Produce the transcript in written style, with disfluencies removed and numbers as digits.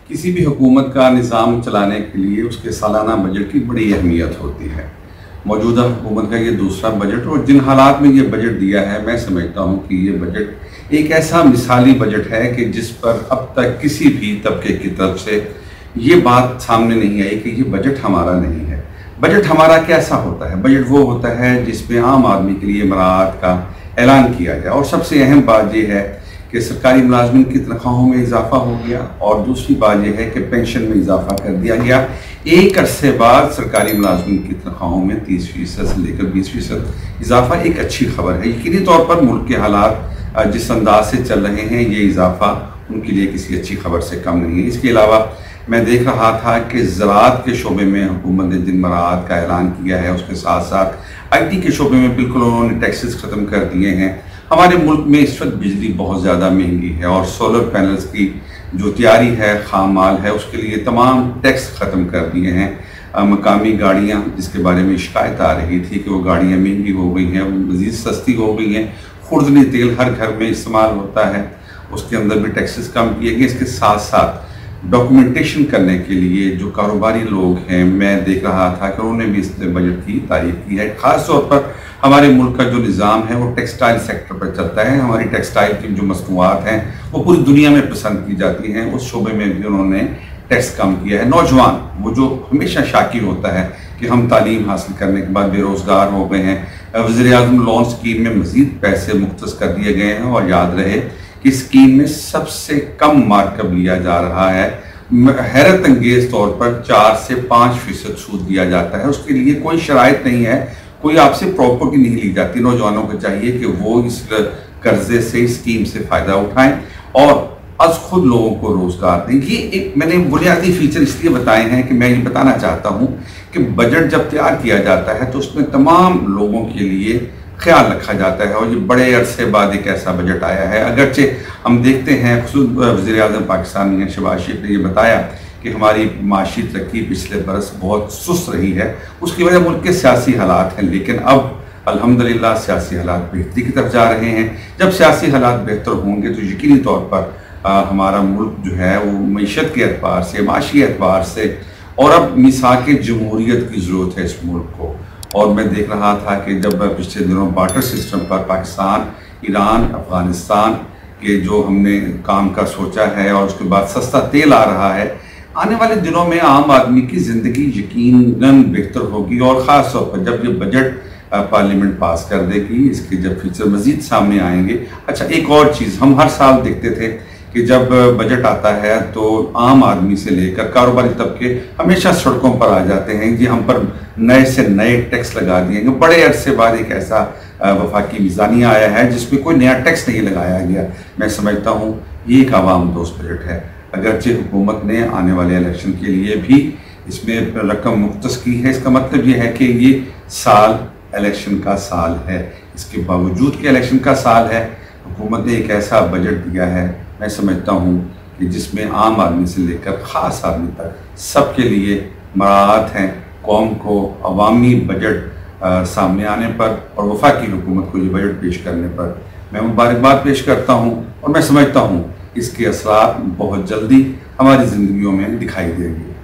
किसी भी हुकूमत का निज़ाम चलाने के लिए उसके सालाना बजट की बड़ी अहमियत होती है। मौजूदा हुकूमत का ये दूसरा बजट, और जिन हालात में ये बजट दिया है, मैं समझता हूँ कि ये बजट एक ऐसा मिसाली बजट है कि जिस पर अब तक किसी भी तबके की तरफ से ये बात सामने नहीं आई कि ये बजट हमारा नहीं है। बजट हमारा कैसा होता है? बजट वो होता है जिसमें आम आदमी के लिए मराहत का ऐलान किया जाए, और सबसे अहम बात यह है कि सरकारी मुलाजमिन की तनख्वाहों में इजाफा हो गया, और दूसरी बात यह है कि पेंशन में इजाफा कर दिया गया। एक अरसे बाद सरकारी मुलाजमिन की तनख्वाहों में 30% से लेकर 20% इजाफा एक अच्छी खबर है। यकीनी तौर पर मुल्क के हालात जिस अंदाज से चल रहे हैं, ये इजाफा उनके लिए किसी अच्छी खबर से कम नहीं है। इसके अलावा मैं देख रहा था कि ज़राअत के शोबे में हुकूमत ने जिन मराहत का ऐलान किया है, उसके साथ साथ IT के शोबे में बिल्कुल उन्होंने टैक्सेस ख़त्म कर दिए हैं। हमारे मुल्क में इस वक्त बिजली बहुत ज़्यादा महंगी है, और सोलर पैनल्स की जो तैयारी है, खाम माल है, उसके लिए तमाम टैक्स ख़त्म कर दिए हैं। मकामी गाड़ियाँ, जिसके बारे में शिकायत आ रही थी कि वो गाड़ियाँ महंगी हो गई हैं, वो मज़ीद सस्ती हो गई हैं। खुर्दनी तेल हर घर में इस्तेमाल होता है, उसके अंदर भी टैक्सेस कम किए गए। इसके साथ साथ डॉक्यूमेंटेशन करने के लिए जो कारोबारी लोग हैं, मैं देख रहा था कि उन्होंने भी इस बजट की तारीफ की है। ख़ास तौर पर हमारे मुल्क का जो निज़ाम है वो टेक्सटाइल सेक्टर पर चलता है। हमारी टेक्सटाइल की जो मसनूआत हैं वो पूरी दुनिया में पसंद की जाती हैं, उस शोबे में भी उन्होंने टैक्स कम किया है। नौजवान, वो जो हमेशा शाकिर होता है कि हम तालीम हासिल करने के बाद बेरोज़गार हो गए हैं, वज़ीर-ए-आज़म लोन स्कीम में मज़ीद पैसे मुख्तस कर दिए गए हैं, और याद रहे कि स्कीम में सबसे कम मार्कअप लिया जा रहा है। हैरत अंगेज़ तौर पर 4 से 5% सूद दिया जाता है। उसके लिए कोई शराइत नहीं है, कोई आपसे प्रॉपर्टी नहीं ली जाती। नौजवानों को चाहिए कि वो इस कर्जे से, इस स्कीम से फ़ायदा उठाएं और आज खुद लोगों को रोज़गार दें। ये एक मैंने बुनियादी फीचर इसलिए बताए हैं कि मैं ये बताना चाहता हूँ कि बजट जब तैयार किया जाता है तो उसमें तमाम लोगों के लिए ख्याल रखा जाता है, और ये बड़े अरसे बाद एक ऐसा बजट आया है। अगरचे हम देखते हैं, खुद वज़ीर-ए-आज़म पाकिस्तान में शहबाज शरीफ ने ये बताया कि हमारी माशी तरक्की पिछले बरस बहुत सुस्त रही है, उसकी वजह मुल्क के सियासी हालात हैं। लेकिन अब अल्हम्दुलिल्लाह सियासी हालात बेहतरी की तरफ जा रहे हैं। जब सियासी हालात बेहतर होंगे तो यकीनी तौर पर हमारा मुल्क जो है वो मईशत के एतबार से, माशी एतबार से, और अब मिसाक जमहूरियत की ज़रूरत है इस मुल्क को। और मैं देख रहा था कि जब पिछले दिनों बार्टर सिस्टम पर पाकिस्तान, ईरान, अफ़गानिस्तान के जो हमने काम का सोचा है, और उसके बाद सस्ता तेल आ रहा है, आने वाले दिनों में आम आदमी की ज़िंदगी यकीनन बेहतर होगी। और ख़ास तौर पर जब ये बजट पार्लियामेंट पास कर देगी, इसके जब फीचर मज़ीद सामने आएंगे। अच्छा, एक और चीज़ हम हर साल देखते थे कि जब बजट आता है तो आम आदमी से लेकर कारोबारी तबके हमेशा सड़कों पर आ जाते हैं कि हम पर नए से नए टैक्स लगा दिए गए। बड़े अरसे बाद एक ऐसा वफाकी मीज़ानिया आया है जिसमें कोई नया टैक्स नहीं लगाया गया। मैं समझता हूँ ये एक आवाम दोस्त बजट है। अगरचे हुकूमत ने आने वाले इलेक्शन के लिए भी इसमें रकम मुख्तस की है, इसका मतलब ये है कि ये साल इलेक्शन का साल है। इसके बावजूद कि इलेक्शन का साल है, हुकूमत ने एक ऐसा बजट दिया है, मैं समझता हूँ कि जिसमें आम आदमी से लेकर ख़ास आदमी तक सबके लिए मराहत हैं। कौम को अवामी बजट सामने आने पर और वफाकी हुकूमत को ये बजट पेश करने पर मैं मुबारकबाद पेश करता हूँ, और मैं समझता हूँ इसके असरात बहुत जल्दी हमारी ज़िंदगियों में दिखाई देंगे।